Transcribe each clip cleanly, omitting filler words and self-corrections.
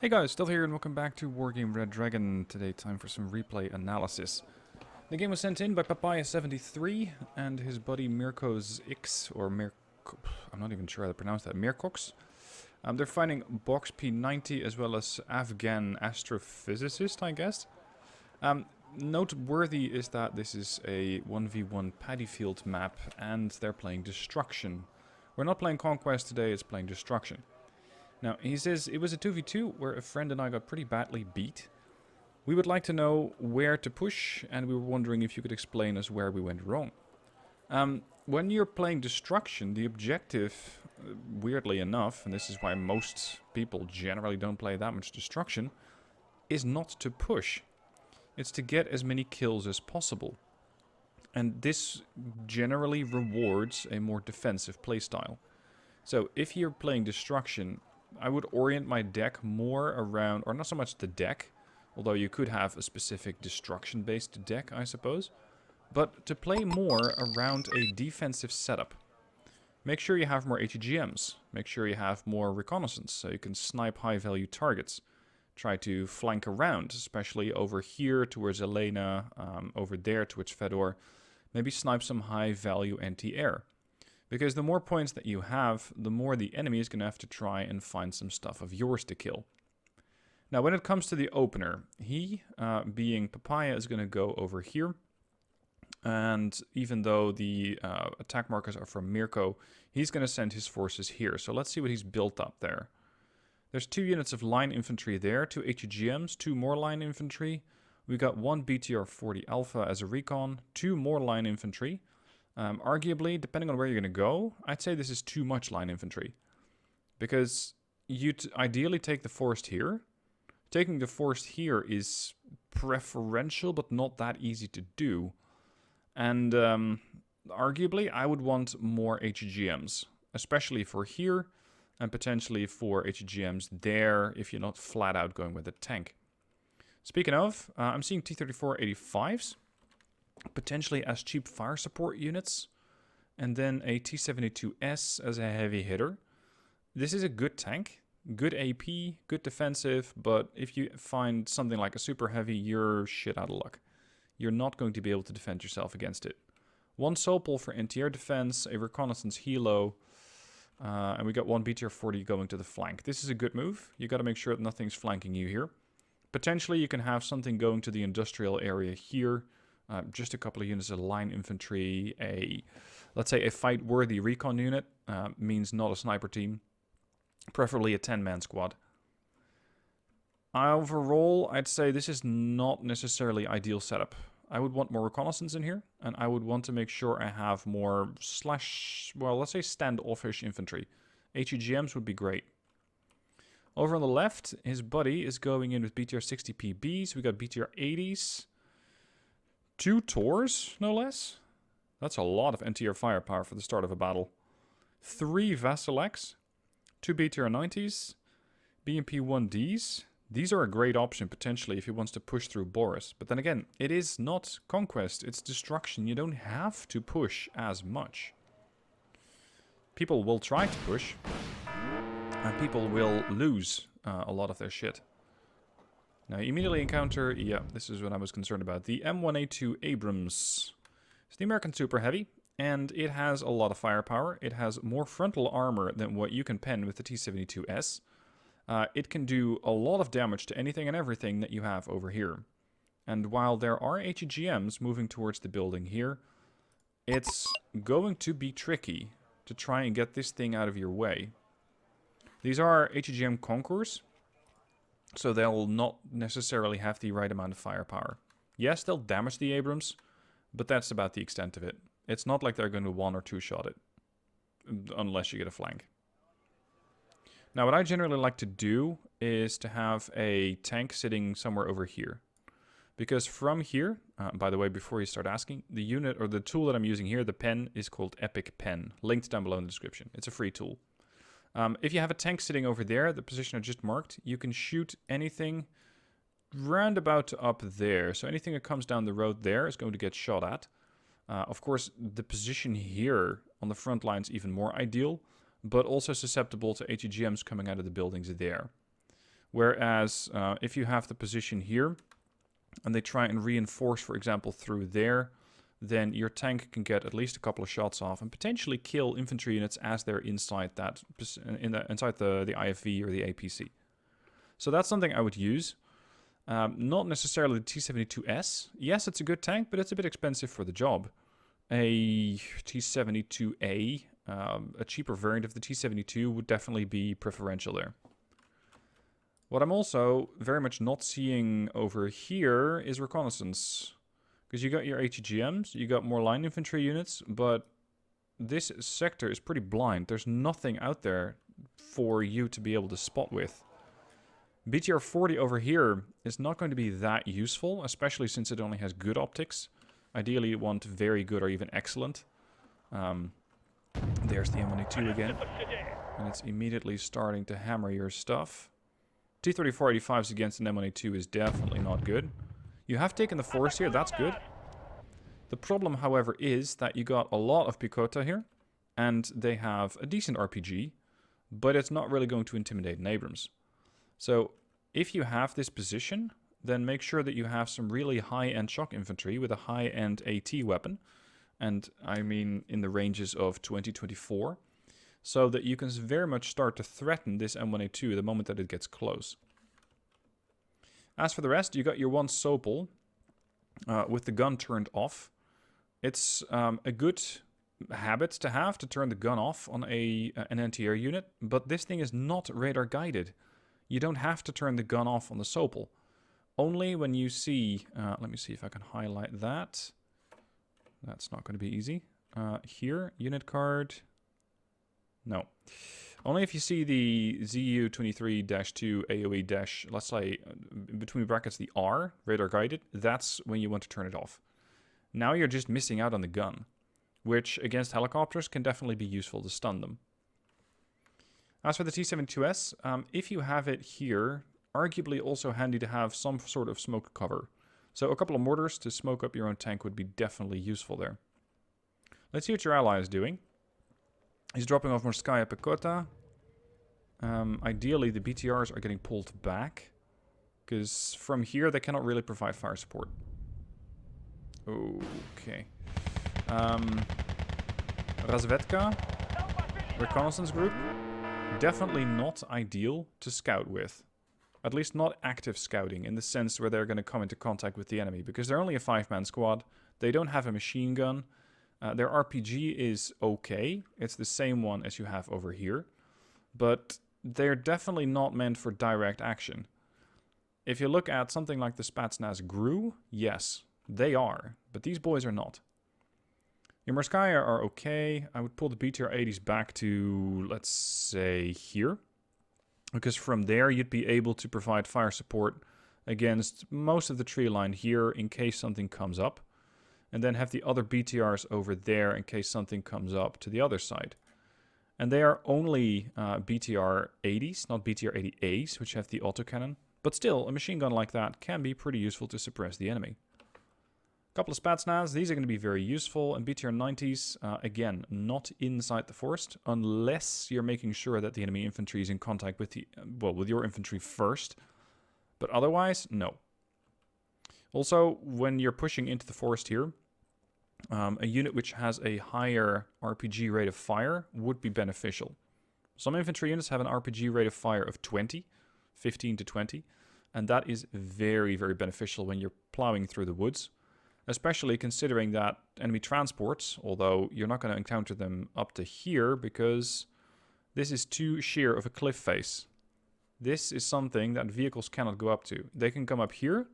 Hey guys, still here and welcome back to Wargame Red Dragon. Today time for some replay analysis. The game was sent in by Papaya73 and his buddy Mirko's X, or I'm not even sure how to pronounce that, Mirkox. They're fighting Box P90 as well as Afghan astrophysicist, I guess. Noteworthy is that this is a 1v1 paddy field map and they're playing Destruction. We're not playing Conquest today, it's playing Destruction. Now, he says it was a 2v2 where a friend and I got pretty badly beat. We would like to know where to push, and we were wondering if you could explain us where we went wrong. When you're playing Destruction, the objective, weirdly enough, and this is why most people generally don't play that much Destruction, is not to push. It's to get as many kills as possible. And this generally rewards a more defensive playstyle. So if you're playing Destruction, I would orient my deck more around, or not so much the deck, although you could have a specific Destruction-based deck, I suppose, but to play more around a defensive setup. Make sure you have more ATGMs, make sure you have more reconnaissance, so you can snipe high-value targets. Try to flank around, especially over here towards Elena, over there towards Fedor. Maybe snipe some high-value anti-air. Because the more points that you have, the more the enemy is going to have to try and find some stuff of yours to kill. Now, when it comes to the opener, he, being Papaya, is going to go over here. And even though the attack markers are from Mirko, he's going to send his forces here. So let's see what he's built up there. There's 2 units of line infantry there, 2 HGMs, 2 more line infantry. We got 1 BTR-40 Alpha as a recon, 2 more line infantry. Arguably, depending on where you're going to go, I'd say this is too much line infantry. Because you'd ideally take the forest here. Taking the forest here is preferential, but not that easy to do. And arguably, I would want more HGMs, especially for here, and potentially for HGMs there if you're not flat out going with a tank. Speaking of, I'm seeing T-34-85s. Potentially as cheap fire support units, and then a T-72S as a heavy hitter. This is a good tank, good AP, good defensive, but if you find something like a super heavy, you're shit out of luck. You're not going to be able to defend yourself against it. 1 Sopal for anti-air defense, a reconnaissance helo, and we got 1 BTR-40 going to the flank. This is a good move. You got to make sure that nothing's flanking you here. Potentially you can have something going to the industrial area here. Just a couple of units of line infantry, let's say a fight-worthy recon unit, means not a sniper team, preferably a 10-man squad. Overall, I'd say this is not necessarily ideal setup. I would want more reconnaissance in here, and I would want to make sure I have more let's say standoffish infantry. HEGMs would be great. Over on the left, his buddy is going in with BTR-60 PBs, we got BTR-80s. 2 Tors, no less. That's a lot of anti-air firepower for the start of a battle. 3 Vasileks, 2 BTR-90s, BMP-1Ds. These are a great option potentially if he wants to push through Boris. But then again, it is not Conquest, it's Destruction. You don't have to push as much. People will try to push, and people will lose a lot of their shit. Now, you immediately encounter, yeah, this is what I was concerned about, the M1A2 Abrams. It's the American Super Heavy, and it has a lot of firepower. It has more frontal armor than what you can pen with the T-72S. It can do a lot of damage to anything and everything that you have over here. And while there are HGMs moving towards the building here, it's going to be tricky to try and get this thing out of your way. These are HGM Concours, so they'll not necessarily have the right amount of firepower. Yes, they'll damage the Abrams, but that's about the extent of it. It's not like they're going to 1 or 2 shot it, unless you get a flank. Now, what I generally like to do is to have a tank sitting somewhere over here. Because from here, by the way, before you start asking, the unit or the tool that I'm using here, the pen, is called Epic Pen. Linked down below in the description. It's a free tool. If you have a tank sitting over there, the position I just marked, you can shoot anything roundabout up there. So anything that comes down the road there is going to get shot at. Of course, the position here on the front line is even more ideal, but also susceptible to ATGMs coming out of the buildings there. Whereas if you have the position here, and they try and reinforce, for example, through there, then your tank can get at least a couple of shots off and potentially kill infantry units as they're inside that inside the IFV or the APC. So that's something I would use. Not necessarily the T-72S. Yes, it's a good tank, but it's a bit expensive for the job. A T-72A, a cheaper variant of the T-72 would definitely be preferential there. What I'm also very much not seeing over here is reconnaissance. Because you got your ATGMs, you got more line infantry units, but this sector is pretty blind. There's nothing out there for you to be able to spot with. BTR 40 over here is not going to be that useful, especially since it only has good optics. Ideally, you want very good or even excellent. There's the M1A2 again. And it's immediately starting to hammer your stuff. T-3485s against an M1A2 is definitely not good. You have taken the forest here, that's good. The problem, however, is that you got a lot of Picota here, and they have a decent RPG, but it's not really going to intimidate an Abrams. So, if you have this position, then make sure that you have some really high-end shock infantry with a high-end AT weapon, and I mean in the ranges of 20-24, so that you can very much start to threaten this M1A2 the moment that it gets close. As for the rest, you got your one Sopel with the gun turned off. It's a good habit to have to turn the gun off on an anti-air unit, but this thing is not radar guided. You don't have to turn the gun off on the Sopel. Only when you see, let me see if I can highlight that. That's not going to be easy. Here, unit card. No. Only if you see the ZU-23-2 AOE- let's say, between brackets the R, radar guided, that's when you want to turn it off. Now you're just missing out on the gun, which against helicopters can definitely be useful to stun them. As for the T-72S, if you have it here, arguably also handy to have some sort of smoke cover. So a couple of mortars to smoke up your own tank would be definitely useful there. Let's see what your ally is doing. He's dropping off Morskaya Pekota. Ideally, the BTRs are getting pulled back, because from here they cannot really provide fire support. Okay. Razvedka, reconnaissance group, definitely not ideal to scout with. At least not active scouting, in the sense where they're going to come into contact with the enemy, because they're only a 5-man squad. They don't have a machine gun. Their RPG is okay. It's the same one as you have over here. But they're definitely not meant for direct action. If you look at something like the Spetsnaz GRU, yes, they are. But these boys are not. Your Morskaya are okay. I would pull the BTR 80s back to, let's say, here. Because from there you'd be able to provide fire support against most of the tree line here in case something comes up. And then have the other BTRs over there in case something comes up to the other side. And they are only BTR 80s, not BTR 80As, which have the autocannon. But still, a machine gun like that can be pretty useful to suppress the enemy. A couple of Spetsnaz, these are going to be very useful. And BTR 90s, again, not inside the forest, unless you're making sure that the enemy infantry is in contact with with your infantry first. But otherwise, no. Also, when you're pushing into the forest here, a unit which has a higher RPG rate of fire would be beneficial. Some infantry units have an RPG rate of fire of 20, 15 to 20, and that is very, very beneficial when you're plowing through the woods, especially considering that enemy transports, although you're not going to encounter them up to here because this is too sheer of a cliff face. This is something that vehicles cannot go up to. They can come up here.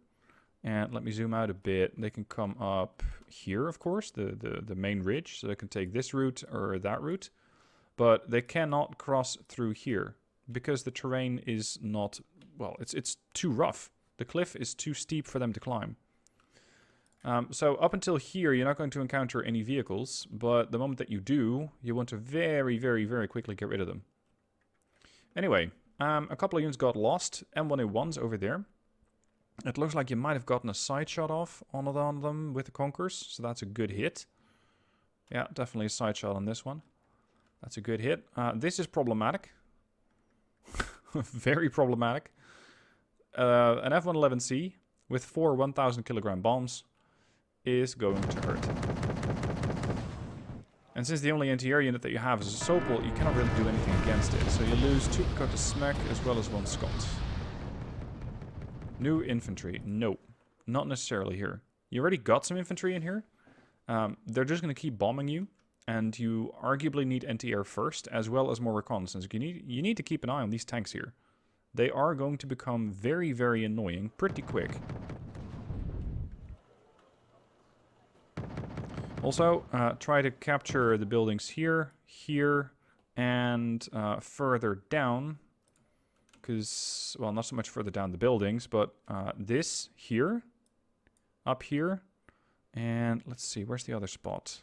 And let me zoom out a bit. They can come up here, of course, the main ridge. So they can take this route or that route. But they cannot cross through here because the terrain is not, well, it's too rough. The cliff is too steep for them to climb. So up until here, you're not going to encounter any vehicles. But the moment that you do, you want to very, very, very quickly get rid of them. Anyway, a couple of units got lost. M1A1's over there. It looks like you might have gotten a side shot off on them with the Conquerors, so that's a good hit. Yeah, definitely a side shot on this one. That's a good hit. This is problematic. Very problematic. an F-111C with 4 1,000 kilogram bombs is going to hurt. And since the only anti-air unit that you have is a Sopel, you cannot really do anything against it. So you lose 2 Picotte Smack as well as 1 Scott. New infantry. No, not necessarily here. You already got some infantry in here. They're just going to keep bombing you. And you arguably need anti-air first, as well as more reconnaissance. You need to keep an eye on these tanks here. They are going to become very, very annoying pretty quick. Also, try to capture the buildings here, here, and further down. Because, well, not so much further down the buildings, but this here, up here, and let's see, where's the other spot?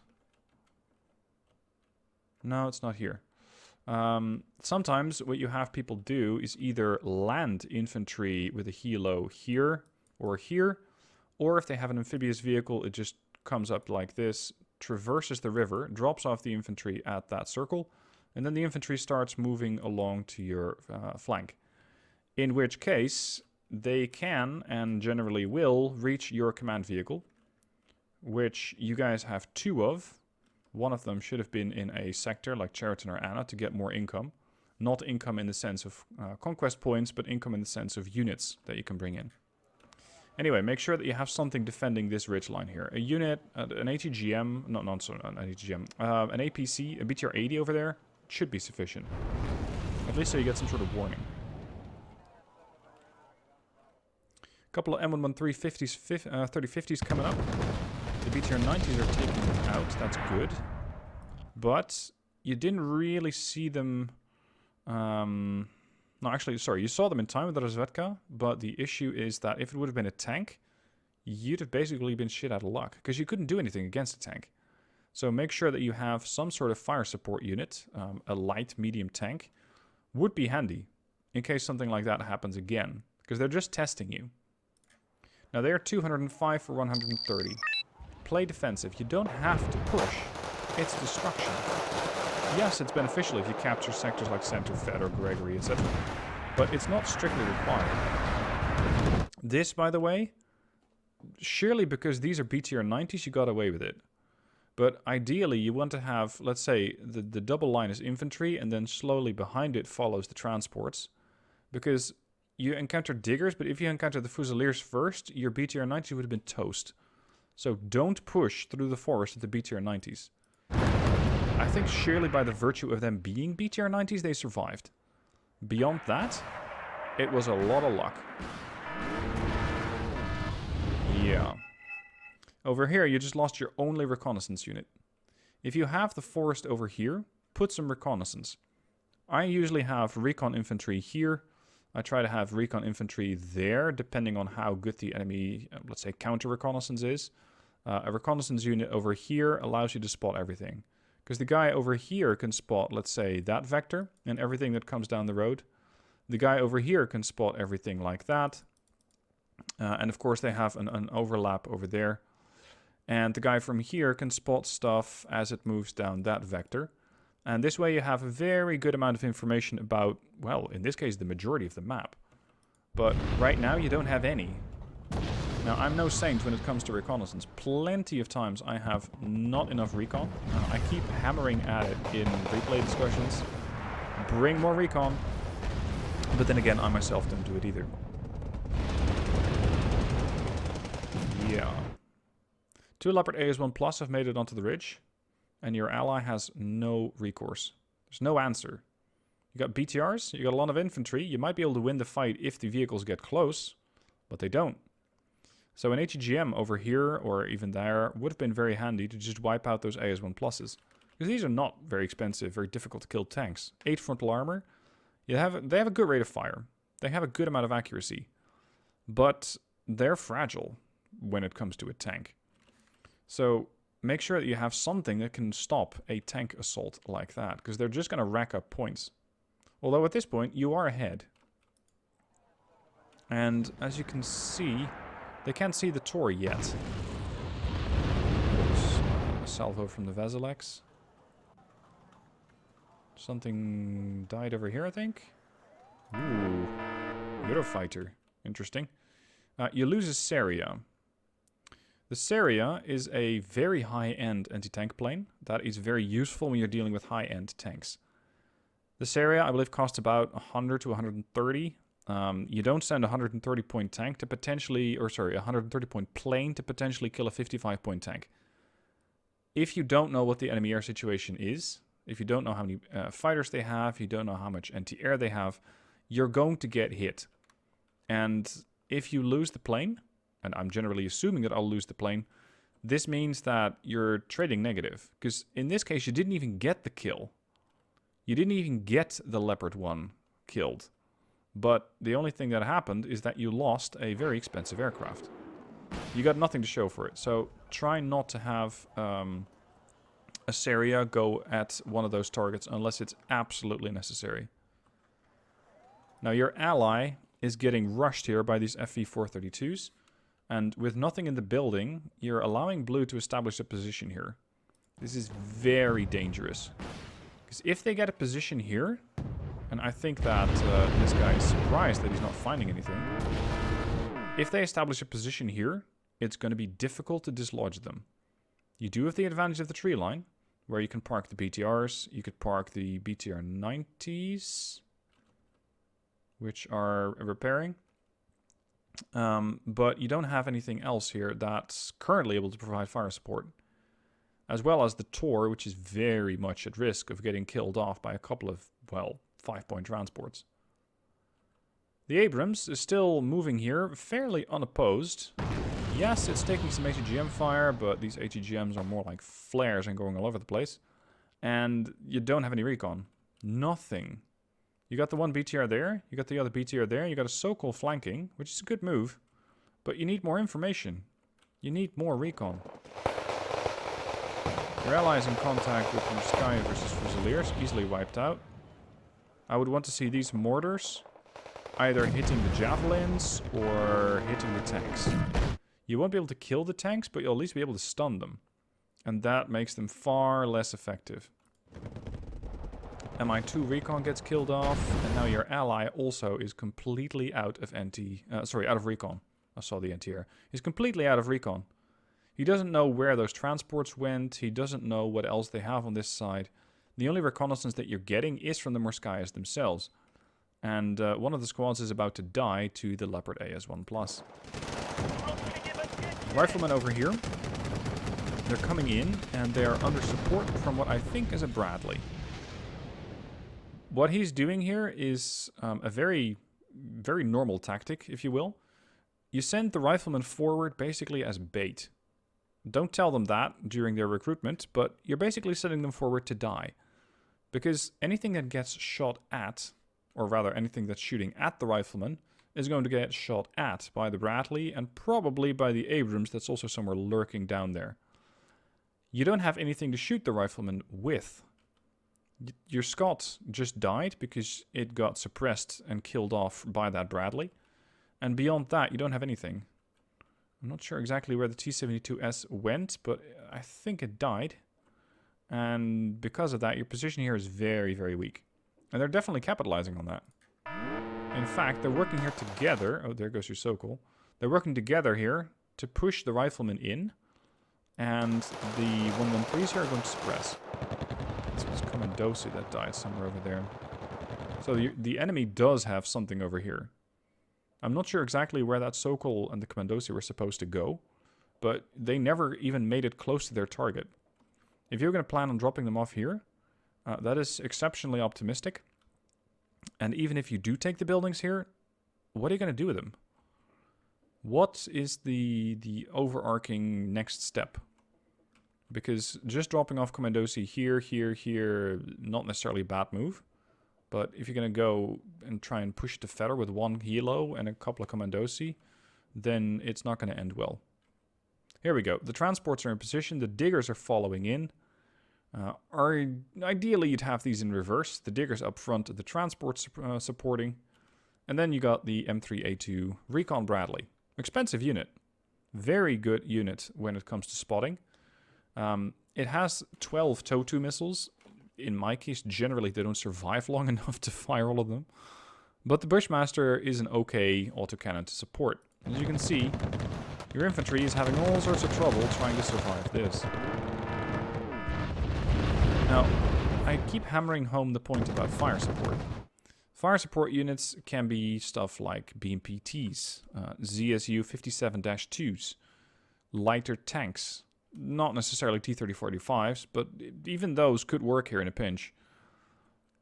No, it's not here. Sometimes what you have people do is either land infantry with a helo here, or if they have an amphibious vehicle, it just comes up like this, traverses the river, drops off the infantry at that circle, and then the infantry starts moving along to your flank. In which case, they can, and generally will, reach your command vehicle, which you guys have 2 of. One of them should have been in a sector like Cheriton or Anna to get more income. Not income in the sense of conquest points, but income in the sense of units that you can bring in. Anyway, make sure that you have something defending this ridge line here. A unit, an ATGM, not an ATGM, an APC, a BTR 80 over there should be sufficient. At least so you get some sort of warning. A couple of M113 50s, 3050s coming up. The BTR 90s are taking them out. That's good. But you didn't really see them... No, actually, sorry. You saw them in time with the Rozvedka, but the issue is that if it would have been a tank, you'd have basically been shit out of luck, because you couldn't do anything against a tank. So make sure that you have some sort of fire support unit. A light, medium tank would be handy in case something like that happens again, because they're just testing you. Now, they are 205 for 130. Play defensive. You don't have to push. It's destruction. Yes, it's beneficial if you capture sectors like Center, Fed, or Gregory, etc. But it's not strictly required. This, by the way, surely because these are BTR 90s, you got away with it. But ideally, you want to have, let's say, the double line is infantry, and then slowly behind it follows the transports. Because you encounter diggers, but if you encounter the Fusiliers first, your BTR 90s would have been toast. So don't push through the forest with the BTR 90s. I think surely by the virtue of them being BTR 90s, they survived. Beyond that, it was a lot of luck. Yeah. Over here, you just lost your only reconnaissance unit. If you have the forest over here, put some reconnaissance. I usually have recon infantry here. I try to have recon infantry there, depending on how good the enemy, let's say, counter reconnaissance is. A reconnaissance unit over here allows you to spot everything. Because the guy over here can spot, let's say, that vector and everything that comes down the road. The guy over here can spot everything like that. And of course, they have an overlap over there. And the guy from here can spot stuff as it moves down that vector. And this way you have a very good amount of information about, well, in this case, the majority of the map. But right now, you don't have any. Now, I'm no saint when it comes to reconnaissance. Plenty of times I have not enough recon. I keep hammering at it in replay discussions. Bring more recon. But then again, I myself don't do it either. Yeah. 2 Leopard AS1 Plus have made it onto the ridge. And your ally has no recourse. There's no answer. You got BTRs, you got a lot of infantry. You might be able to win the fight if the vehicles get close, but they don't. So an HEGM over here, or even there, would have been very handy to just wipe out those AS1 Pluses. Because these are not very expensive, very difficult to kill tanks. 8 frontal armor. They have a good rate of fire. They have a good amount of accuracy. But they're fragile when it comes to a tank. So make sure that you have something that can stop a tank assault like that, because they're just going to rack up points. Although at this point, you are ahead. And as you can see, they can't see the Tor yet. There's a salvo from the Vasilex. Something died over here, I think. Ooh, Eurofighter. Interesting. You lose a Seria. The Seria is a very high-end anti-tank plane that is very useful when you're dealing with high-end tanks. The Seria, I believe, costs about 100 to 130. You don't send a 130-point tank to potentially, or sorry, a 130-point plane to potentially kill a 55-point tank. If you don't know what the enemy air situation is, if you don't know how many fighters they have, you don't know how much anti-air they have, you're going to get hit. And if you lose the plane, and I'm generally assuming that I'll lose the plane, this means that you're trading negative. Because in this case, you didn't even get the kill. You didn't even get the Leopard 1 killed. But the only thing that happened is that you lost a very expensive aircraft. You got nothing to show for it. So try not to have a Seria go at one of those targets unless it's absolutely necessary. Now your ally is getting rushed here by these FV-432s. And with nothing in the building, you're allowing blue to establish a position here. This is very dangerous. Because if they get a position here, and I think that this guy is surprised that he's not finding anything. If they establish a position here, it's going to be difficult to dislodge them. You do have the advantage of the tree line, where you can park the BTRs. You could park the BTR 90s, which are repairing. But you don't have anything else here that's currently able to provide fire support. As well as the Tor, which is very much at risk of getting killed off by a couple of, well, 5-point transports. The Abrams is still moving here, fairly unopposed. Yes, it's taking some ATGM fire, but these ATGMs are more like flares and going all over the place. And you don't have any recon. Nothing. You got the one BTR there, you got the other BTR there, you got a Sokol flanking, which is a good move. But you need more information. You need more recon. Your allies in contact with your Sky versus Fusiliers, easily wiped out. I would want to see these mortars either hitting the javelins or hitting the tanks. You won't be able to kill the tanks, but you'll at least be able to stun them. And that makes them far less effective. MI2 recon gets killed off, and now your ally also is completely out of out of recon. I saw the anti-air. He's completely out of recon. He doesn't know where those transports went. He doesn't know what else they have on this side. The only reconnaissance that you're getting is from the Morskayas themselves. And one of the squads is about to die to the Leopard AS1+. Riflemen over here. They're coming in, and they are under support from what I think is a Bradley. What he's doing here is a very, very normal tactic, if you will. You send the riflemen forward basically as bait. Don't tell them that during their recruitment, but you're basically sending them forward to die. Because anything that gets shot at, or rather anything that's shooting at the rifleman, is going to get shot at by the Bradley and probably by the Abrams that's also somewhere lurking down there. You don't have anything to shoot the rifleman with. Your Scott just died because it got suppressed and killed off by that Bradley. And beyond that, you don't have anything. I'm not sure exactly where the T-72S went, but I think it died. And because of that, your position here is very, very weak. And they're definitely capitalizing on that. In fact, they're working here together. Oh, there goes your Sokol. They're working together here to push the riflemen in. And the 113s here are going to suppress. This was Commandosi that died somewhere over there. So the enemy does have something over here. I'm not sure exactly where that Sokol and the Commandosi were supposed to go, but they never even made it close to their target. If you're going to plan on dropping them off here, that is exceptionally optimistic. And even if you do take the buildings here, what are you going to do with them? What is the overarching next step? Because just dropping off Commandosi here, here, not necessarily a bad move. But if you're going to go and try and push the feather with one helo and a couple of Commandosi, then it's not going to end well. Here we go. The transports are in position. The diggers are following in. Ideally, you'd have these in reverse. The diggers up front, the transports supporting. And then you got the M3A2 Recon Bradley. Expensive unit. Very good unit when it comes to spotting. It has 12 TOW-2 missiles. In my case, generally they don't survive long enough to fire all of them. But the Bushmaster is an okay autocannon to support. As you can see, your infantry is having all sorts of trouble trying to survive this. Now, I keep hammering home the point about fire support. Fire support units can be stuff like BMPTs, ZSU 57-2s, lighter tanks, not necessarily T-3045s, but even those could work here in a pinch.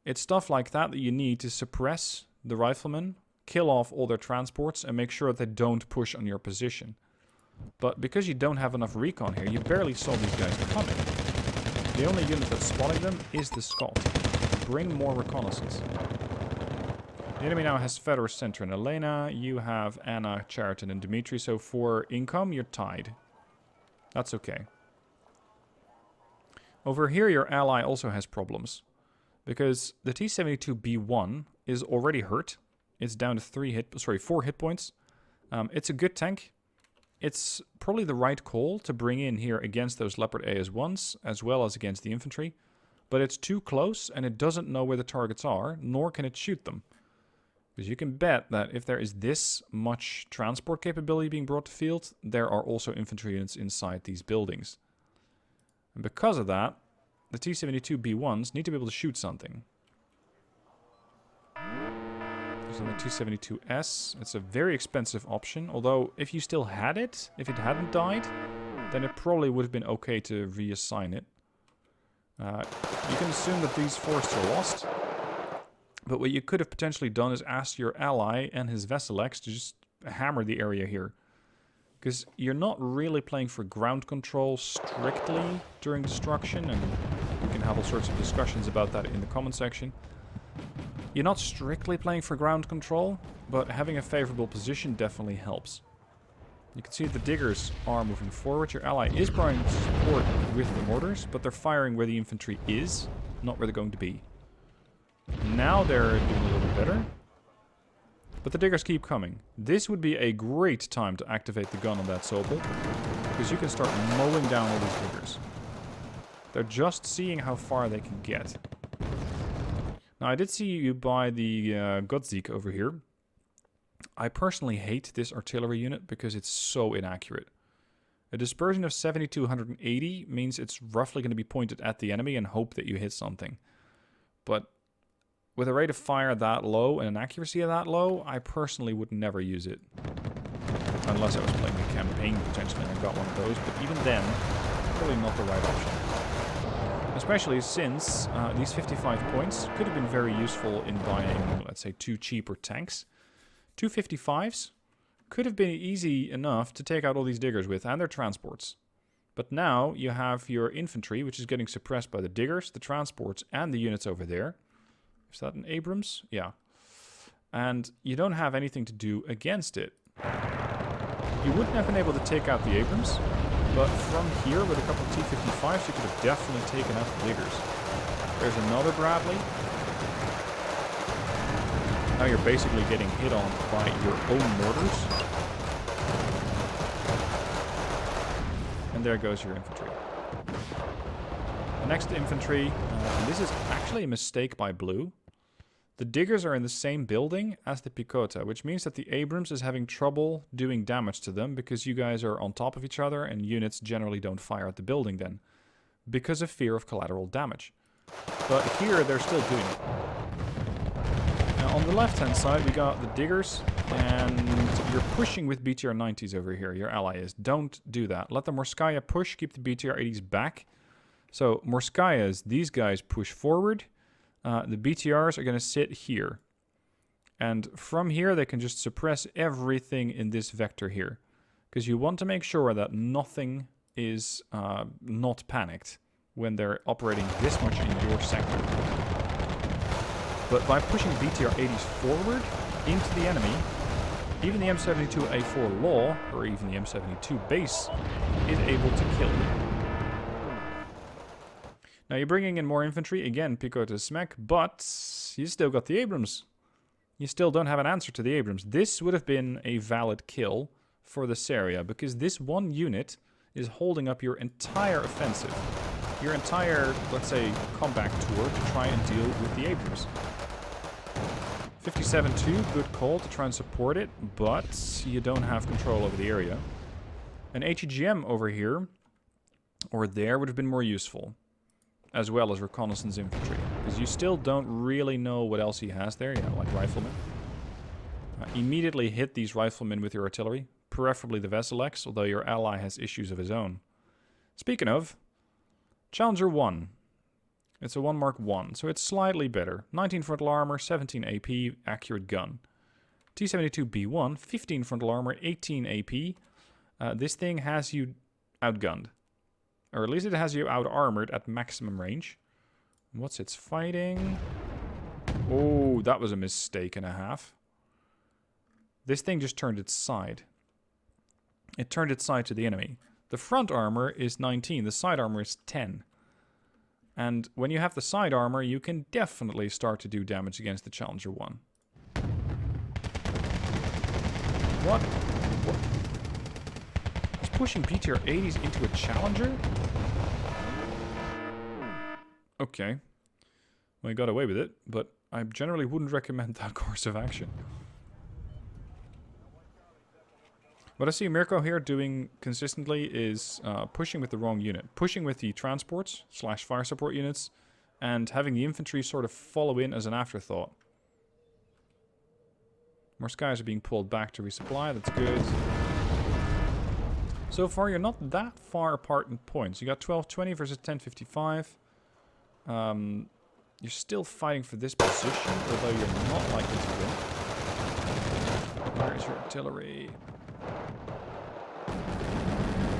It's stuff like that that you need to suppress the riflemen, kill off all their transports, and make sure that they don't push on your position. But because you don't have enough recon here, you barely saw these guys coming. The only unit that's spotting them is the Scot. Bring more reconnaissance. The enemy now has Fedor, Center, and Elena. You have Anna, Chariton, and Dmitri. So for income, you're tied. That's okay. Over here, your ally also has problems. Because the T-72B1 is already hurt. It's down to 4 hit points. It's a good tank. It's probably the right call to bring in here against those Leopard AS1s, as well as against the infantry. But it's too close, and it doesn't know where the targets are, nor can it shoot them. Because you can bet that if there is this much transport capability being brought to field, there are also infantry units inside these buildings. And because of that, the T-72B1s need to be able to shoot something. There's on the T-72S. It's a very expensive option, although if you still had it, if it hadn't died, then it probably would have been okay to reassign it. You can assume that these forests are lost. But what you could have potentially done is ask your ally and his Veselex to just hammer the area here. Because you're not really playing for ground control strictly during destruction, and we can have all sorts of discussions about that in the comment section. You're not strictly playing for ground control, but having a favorable position definitely helps. You can see the diggers are moving forward. Your ally is providing support with the mortars, but they're firing where the infantry is, not where they're going to be. Now they're doing a little bit better. But the diggers keep coming. This would be a great time to activate the gun on that Sobel, because you can start mowing down all these diggers. They're just seeing how far they can get. Now I did see you buy the Gosrith over here. I personally hate this artillery unit because it's so inaccurate. A dispersion of 70 to 180 means it's roughly going to be pointed at the enemy and hope that you hit something. But with a rate of fire that low and an accuracy of that low, I personally would never use it. Unless I was playing a campaign potentially and I got one of those, but even then, probably not the right option. Especially since these 55 points could have been very useful in buying, let's say, 2 cheaper tanks. 2 55s could have been easy enough to take out all these diggers with and their transports. But now you have your infantry, which is getting suppressed by the diggers, the transports, and the units over there. Is that an Abrams? Yeah. And you don't have anything to do against it. You wouldn't have been able to take out the Abrams, but from here with a couple of T-55s, you could have definitely taken out the diggers. There's another Bradley. Now you're basically getting hit on by your own mortars. And there goes your infantry. The next infantry, this is actually a mistake by Blue. The diggers are in the same building as the Picota, which means that the Abrams is having trouble doing damage to them because you guys are on top of each other and units generally don't fire at the building then, because of fear of collateral damage. But here they're still doing it. Now on the left-hand side we got the diggers, and you're pushing with BTR-90s over here, your ally is. Don't do that. Let the Morskaya push, keep the BTR-80s back. So Morskayas, these guys push forward. The BTRs are going to sit here. And from here they can just suppress everything in this vector here. Because you want to make sure that nothing is not panicked when they're operating this much in your sector. But by pushing BTR-80s forward into the enemy, even the M72A4 Law, or even the M72 base, is able to kill them. Now you're bringing in more infantry, again, Picota Smek, but you still got the Abrams. You still don't have an answer to the Abrams. This would have been a valid kill for this area, because this one unit is holding up your entire offensive. Your entire, let's say, combat tour to try and deal with the Abrams. 57-2, good call to try and support it, but you don't have control over the area. An HEGM over here, or there, would have been more useful. As well as reconnaissance infantry. Because you still don't really know what else he has there. Yeah, like riflemen. Immediately hit these riflemen with your artillery. Preferably the Veselex, although your ally has issues of his own. Speaking of, Challenger 1. It's a 1 Mark 1, so it's slightly better. 19 frontal armor, 17 AP, accurate gun. T-72B1, 15 frontal armor, 18 AP. This thing has you outgunned. Or at least it has you out-armored at maximum range. What's its fighting? Oh, that was a mistake and a half. This thing just turned its side. It turned its side to the enemy. The front armor is 19, the side armor is 10. And when you have the side armor, you can definitely start to do damage against the Challenger 1. What? He's pushing BTR 80s into a Challenger? Okay. Well, he got away with it, but I generally wouldn't recommend that course of action. What I see Mirko here doing consistently is pushing with the wrong unit. Pushing with the transports / fire support units and having the infantry sort of follow in as an afterthought. More skies are being pulled back to resupply, that's good. So far you're not that far apart in points. You got 1220 versus 1055. You're still fighting for this position, although you're not likely to win. Where is your artillery?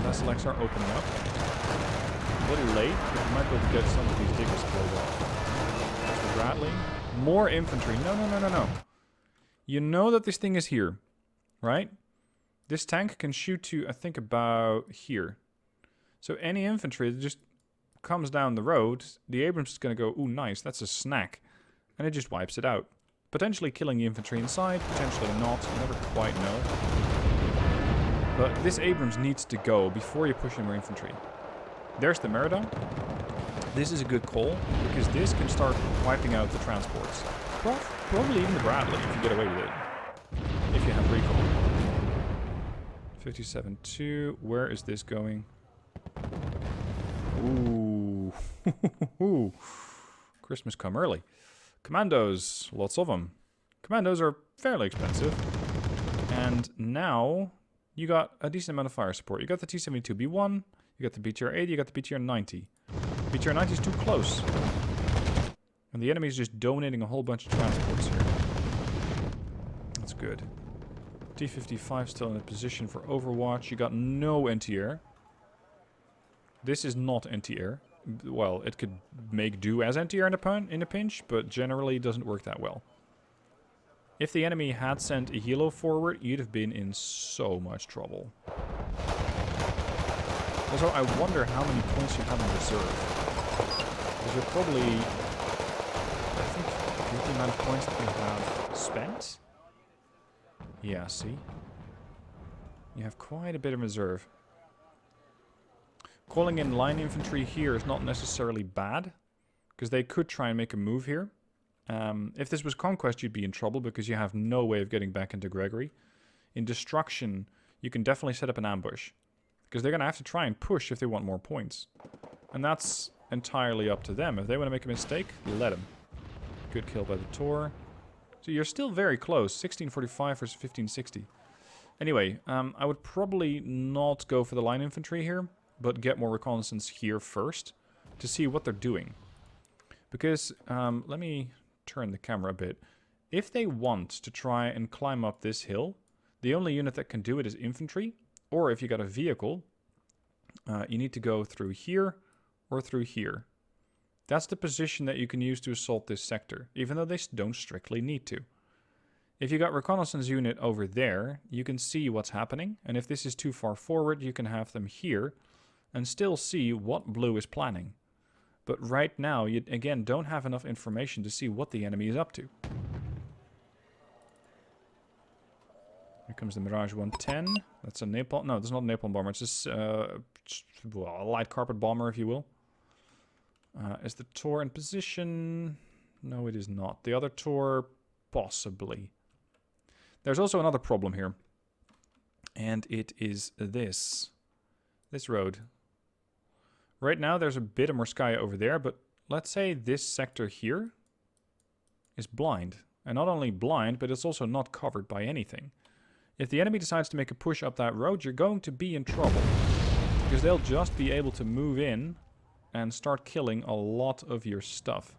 Veselex are opening up. A little late, but you might be able to get some of these diggers killed off. There's the Rattling. More infantry. No. You know that this thing is here, right? This tank can shoot to, I think, about here. So any infantry that just comes down the road, the Abrams is going to go, ooh, nice, that's a snack. And it just wipes it out. Potentially killing the infantry inside, potentially not. You never quite know. But this Abrams needs to go before you push in more infantry. There's the Merida. This is a good call, because this can start wiping out the transports. Probably even the Bradley, if you get away with it. If you have recall. 57-2. Where is this going? Ooh. Christmas come early. Commandos. Lots of them. Commandos are fairly expensive. And now you got a decent amount of fire support. You got the T-72B1, you got the BTR-80, you got the BTR-90. BTR-90 is too close. And the enemy is just donating a whole bunch of transports here. That's good. T-55 still in a position for Overwatch. You got no anti-air. This is not anti-air. Well, it could make do as anti-air in a pinch, but generally it doesn't work that well. If the enemy had sent a helo forward, you'd have been in so much trouble. Also, I wonder how many points you have in reserve. Because you're probably, I think, the amount of points that you have spent. Yeah, see? You have quite a bit of reserve. Calling in line infantry here is not necessarily bad, because they could try and make a move here. If this was Conquest, you'd be in trouble because you have no way of getting back into Gregory. In Destruction, you can definitely set up an ambush, because they're going to have to try and push if they want more points. And that's entirely up to them. If they want to make a mistake, let them. Good kill by the Tor. So you're still very close. 1645 versus 1560. Anyway, I would probably not go for the line infantry here, but get more reconnaissance here first to see what they're doing. Because, let me turn the camera a bit. If they want to try and climb up this hill, the only unit that can do it is infantry. Or if you got a vehicle, you need to go through here or through here. That's the position that you can use to assault this sector, even though they don't strictly need to. If you got reconnaissance unit over there, you can see what's happening. And if this is too far forward, you can have them here and still see what blue is planning. But right now, you again don't have enough information to see what the enemy is up to. Here comes the Mirage 110. That's a napalm. No, that's not a napalm bomber. It's just well, a light carpet bomber, if you will. Is the Tor in position? No, it is not. The other Tor Possibly. There's also another problem here. And it is this. This road. Right now there's a bit of Morskaya over there, but let's say this sector here is blind. And not only blind, but it's also not covered by anything. If the enemy decides to make a push up that road, you're going to be in trouble. Because they'll just be able to move in and start killing a lot of your stuff.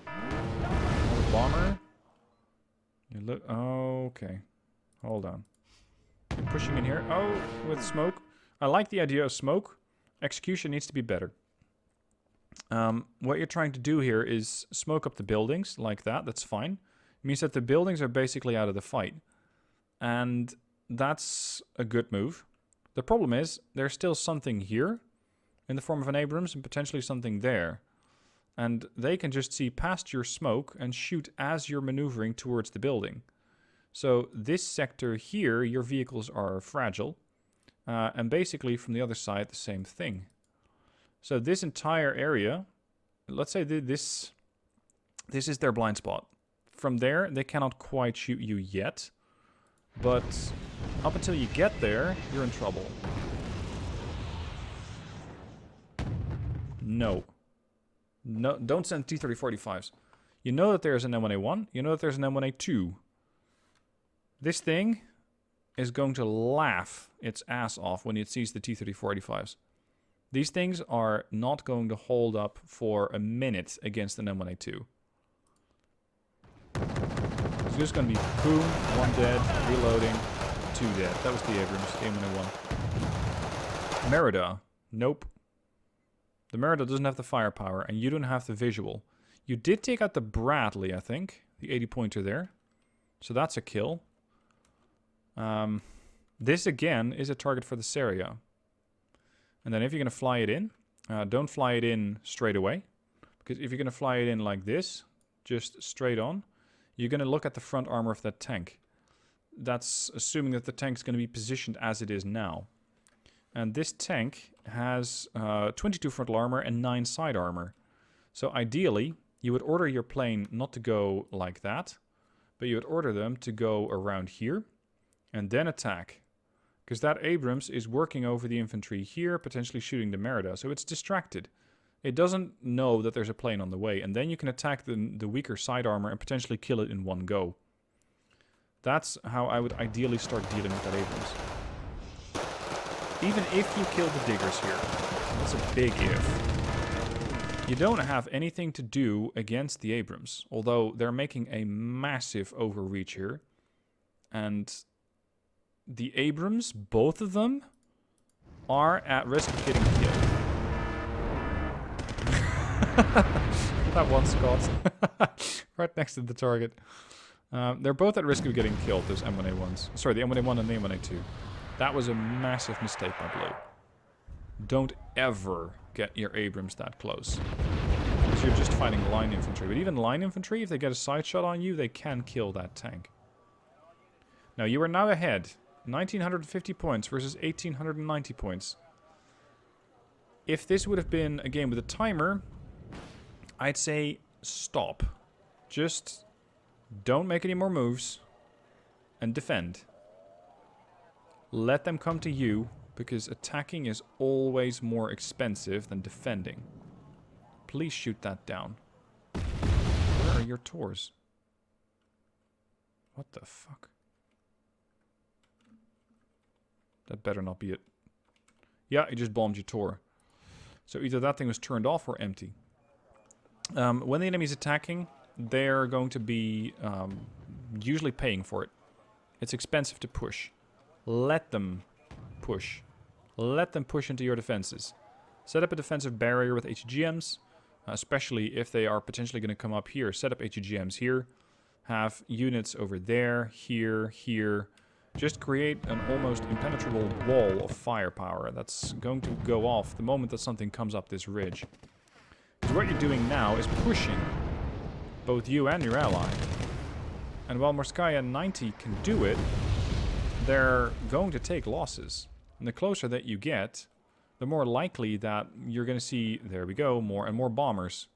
Another bomber. You look. Oh, okay. Hold on. You're pushing in here. Oh, with smoke. I like the idea of smoke. Execution needs to be better. What you're trying to do here is smoke up the buildings like that. That's fine. It means that the buildings are basically out of the fight. And that's a good move. The problem is, there's still something here in the form of an Abrams and potentially something there. And they can just see past your smoke and shoot as you're maneuvering towards the building. So this sector here, your vehicles are fragile. And basically from the other side, the same thing. So this entire area, let's say this is their blind spot. From there, they cannot quite shoot you yet. But up until you get there, you're in trouble. No. No, don't send T-3045s. You know that there's an M1A1. You know that there's an M1A2. This thing is going to laugh its ass off when it sees the T-3045s. These things are not going to hold up for a minute against an M1A2. It's just going to be boom, 1 dead, reloading, 2 dead. That was the Abrams, the M1A1. Merida. Nope. The Merida doesn't have the firepower, and you don't have the visual. You did take out the Bradley, I think. The 80-pointer there. So that's a kill. This, again, is a target for the Seria. And then if you're going to fly it in, don't fly it in straight away. Because if you're going to fly it in like this, just straight on, you're going to look at the front armor of that tank. That's assuming that the tank's going to be positioned as it is now. And this tank has 22 frontal armor and 9 side armor. So ideally, you would order your plane not to go like that, but you would order them to go around here and then attack. Because that Abrams is working over the infantry here, potentially shooting the Merida, so it's distracted. It doesn't know that there's a plane on the way, and then you can attack the weaker side armor and potentially kill it in one go. That's how I would ideally start dealing with that Abrams. Even if you kill the diggers here, that's a big if. You don't have anything to do against the Abrams, although they're making a massive overreach here. And the Abrams, both of them, are at risk of getting killed. That one Scott. Right next to the target. They're both at risk of getting killed, those M1A1s. Sorry, the M1A1 and the M1A2. That was a massive mistake by Blue. Don't ever get your Abrams that close. Because you're just fighting line infantry. But even line infantry, if they get a side shot on you, they can kill that tank. Now, you are now ahead. 1,950 points versus 1,890 points. If this would have been a game with a timer, I'd say stop. Just don't make any more moves and defend. Let them come to you, because attacking is always more expensive than defending. Please shoot that down. Where are your tours? What the fuck? That better not be it. Yeah, it just bombed your tour. So either that thing was turned off or empty. When the enemy's attacking, they're going to be usually paying for it. It's expensive to push. Let them push. Let them push into your defenses. Set up a defensive barrier with HGMs, especially if they are potentially going to come up here. Set up HGMs here. Have units over there, here, here. Just create an almost impenetrable wall of firepower that's going to go off the moment that something comes up this ridge. Because what you're doing now is pushing both you and your ally. And while Morskaya 90 can do it, they're going to take losses. And the closer that you get, the more likely that you're going to see, there we go, more and more bombers.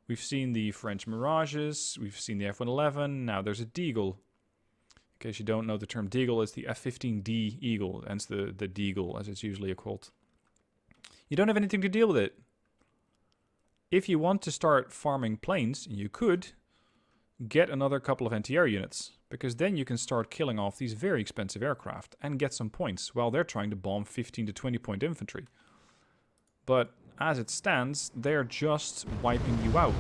We've seen the French Mirages, we've seen the F-111, now there's a Deagle. In case you don't know the term Deagle, it's the F-15D Eagle, hence the Deagle as it's usually called. You don't have anything to deal with it. If you want to start farming planes, you could get another couple of anti-air units, because then you can start killing off these very expensive aircraft and get some points while they're trying to bomb 15 to 20 point infantry. But as it stands, they're just wiping you out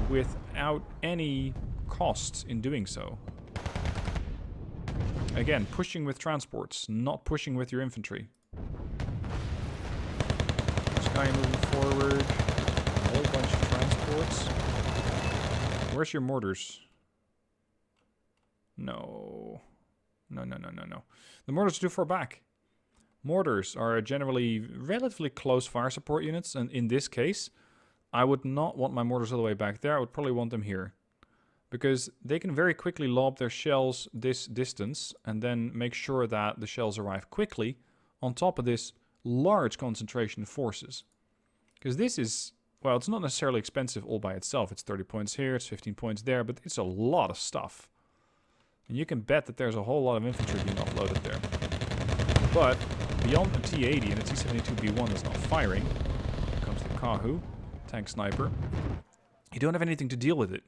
without any cost in doing so. Again, pushing with transports, not pushing with your infantry. This guy moving forward. A whole bunch of transports. Where's your mortars? No. No. The mortars are too far back. Mortars are generally relatively close fire support units, and in this case, I would not want my mortars all the way back there. I would probably want them here. Because they can very quickly lob their shells this distance, and then make sure that the shells arrive quickly on top of this large concentration of forces. Because this is, well, it's not necessarily expensive all by itself. It's 30 points here, it's 15 points there, but it's a lot of stuff. And you can bet that there's a whole lot of infantry being offloaded there. But beyond the T-80 and the T-72B1 that's not firing, here comes the Kahu, tank sniper, you don't have anything to deal with it.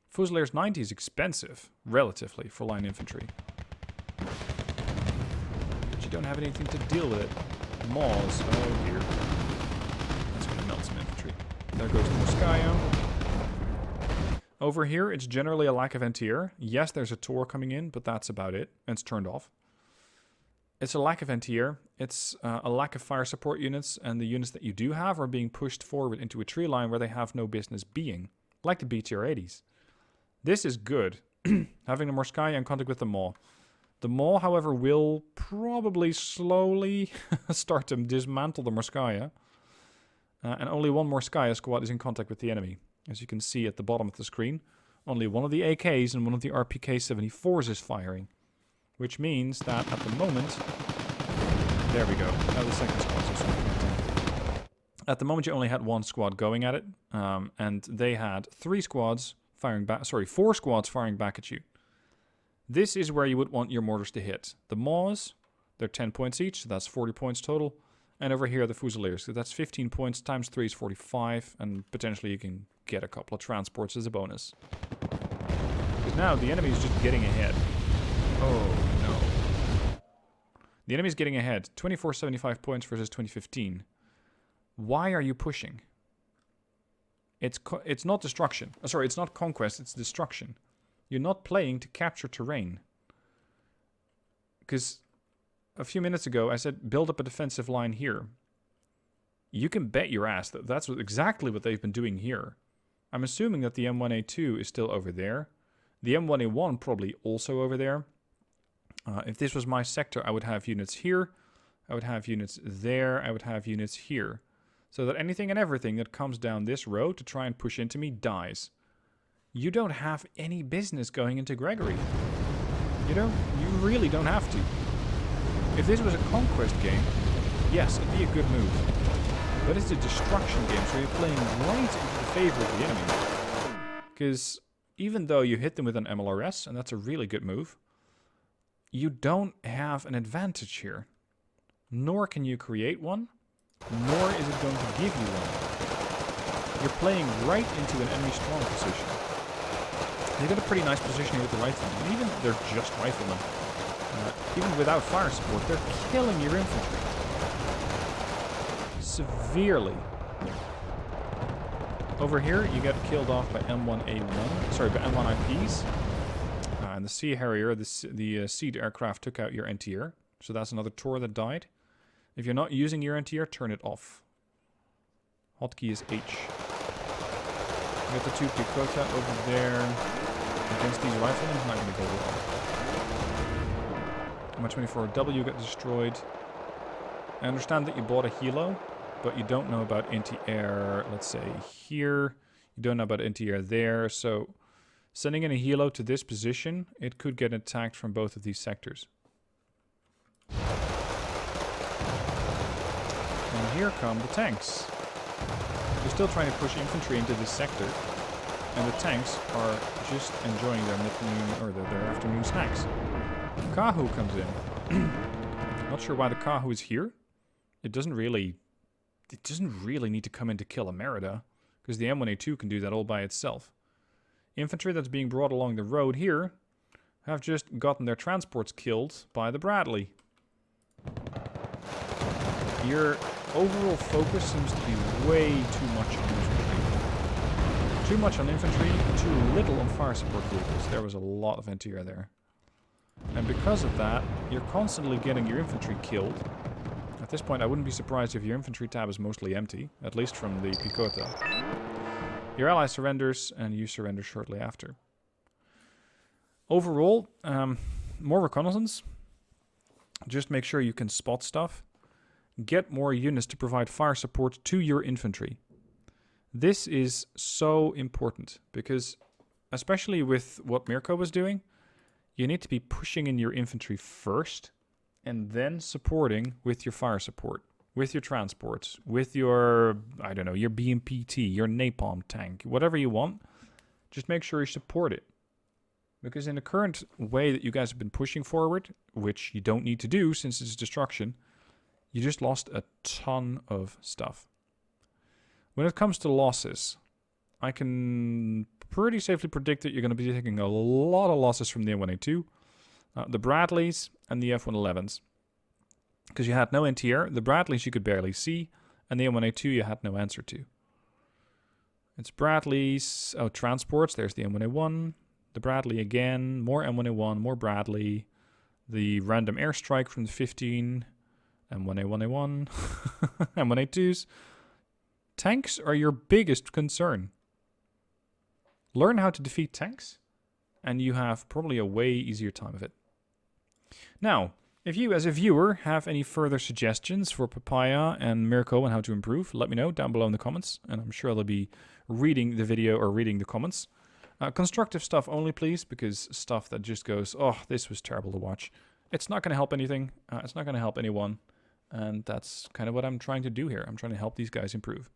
Fusiliers 90 is expensive, relatively, for line infantry. But you don't have anything to deal with it. Maws, oh dear. That's going to melt some infantry. There goes Morskaya. Over here, it's generally a lack of anti-air. Yes, there's a Tor coming in, but that's about it. And it's turned off. It's a lack of anti-air. It's a lack of fire support units, and the units that you do have are being pushed forward into a tree line where they have no business being, like the BTR-80s. This is good, having the Morskaya in contact with the Maw. The Maw, however, will probably slowly start to dismantle the Morskaya. And only one Morskaya squad is in contact with the enemy. As you can see at the bottom of the screen, only one of the AKs and one of the RPK-74s is firing. Which means that at the moment... There we go. Now the second squad's also fighting. At the moment you only had one squad going at it. And they had 4 squads firing back at you. This is where you would want your mortars to hit. The Maws, they're 10 points each, so that's 40 points total. And over here, the Fusiliers, so that's 15 points, times 3 is 45, and potentially you can get a couple of transports as a bonus. Because now the enemy is just getting ahead. Oh, no. The enemy's getting ahead. 2475 points versus 2015. Why are you pushing? It's not destruction. Sorry, it's not conquest, it's destruction. You're not playing to capture terrain. Because a few minutes ago I said build up a defensive line here. You can bet your ass that that's exactly what they've been doing here. I'm assuming that the M1A2 is still over there. The M1A1 probably also over there. If this was my sector, I would have units here. I would have units there. I would have units here. So that anything and everything that comes down this road to try and push into me dies. You don't have any business going into Gregory. You really don't have to. If this was a conquest game, yes, it'd be a good move. But it's a destruction game, so you're playing right into the favor of the enemy. Because even though you hit them with an MLRS, and that's a really good move, you don't have an advantage here. Nor can you create one, nor is it going to give you one. You're playing right into an enemy strong position. They've got a pretty nice position here with the riflemen, and even they're just riflemen. Even without fire support, they're killing your infantry. Severely. Over here, you get killed off by M1A1, sorry, by M1 IPs. And the Sea Harrier, the Seed aircraft took out your anti-air. So that's another Tor that died. If you're not using your anti-air, turn it off. Hotkey is H. You got the 2 Picota over there. Against these riflemen, it's not going to go well. My24W got destroyed. I understand that you bought a helo, but you don't know about anti-air, let's say, here. You don't know about anti-air there, so sending in a helo to this position, it could get attacked from both of these sectors. And here come the tanks. They're still trying to push infantry into this sector. and the tanks are just enjoying their midnoon or their afternoon snacks. Kahu comes in. Not sure why the Kahu is here. It doesn't really need to come in to kill a Merida, because the M1A2 can do that all by itself. Infantry that's being brought along the road here have just gotten their transports killed by the Bradley. Your overall focus seems to be way too much on infantry. Too much on infantry, too little on fire support vehicles. There was a lot of NTR there. And because of that, you're constantly getting your infantry killed. At this point, I wouldn't be surprised if your infantry tab is mostly empty, at least from the Picota. Your ally surrenders, and you surrender shortly after. Overall, more reconnaissance. Just make sure you can spot stuff. Get more units to provide fire support to your infantry. This is so important, because especially with what Mirko was doing, you need to be pushing in your infantry first, and then supporting with your fire support, with your transports, with your, I don't know, your BMPT, your napalm tank, whatever you want. Just make sure you support it. Because in the current way that you guys have been pushing forward, which you don't need to do since it's destruction, you just lost a ton of stuff. When it comes to losses, I can pretty safely predict that you're going to be taking a lot of losses from the M1A2, the Bradleys, and the F111s. Because you had no NTR, the Bradleys you could barely see, and the M1A2 you had no answer to. It's Bradleys, oh, transports, there's the M1A1, the Bradley again, more M1A1, more Bradley, the random airstrike from the 15, M1A1A1, M1A2s. Tanks are your biggest concern. Learn how to defeat tanks, and you have probably a way easier time of it. Now, if you as a viewer have any further suggestions for Papaya and Mirko and how to improve, let me know down below in the comments, and I'm sure I'll be reading the video or reading the comments. Constructive stuff only, please, because stuff that just goes, oh, this was terrible to watch. It's not going to help anything. It's not going to help anyone. And that's kind of what I'm trying to do here. I'm trying to help these guys improve.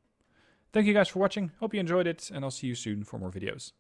Thank you guys for watching. Hope you enjoyed it, and I'll see you soon for more videos.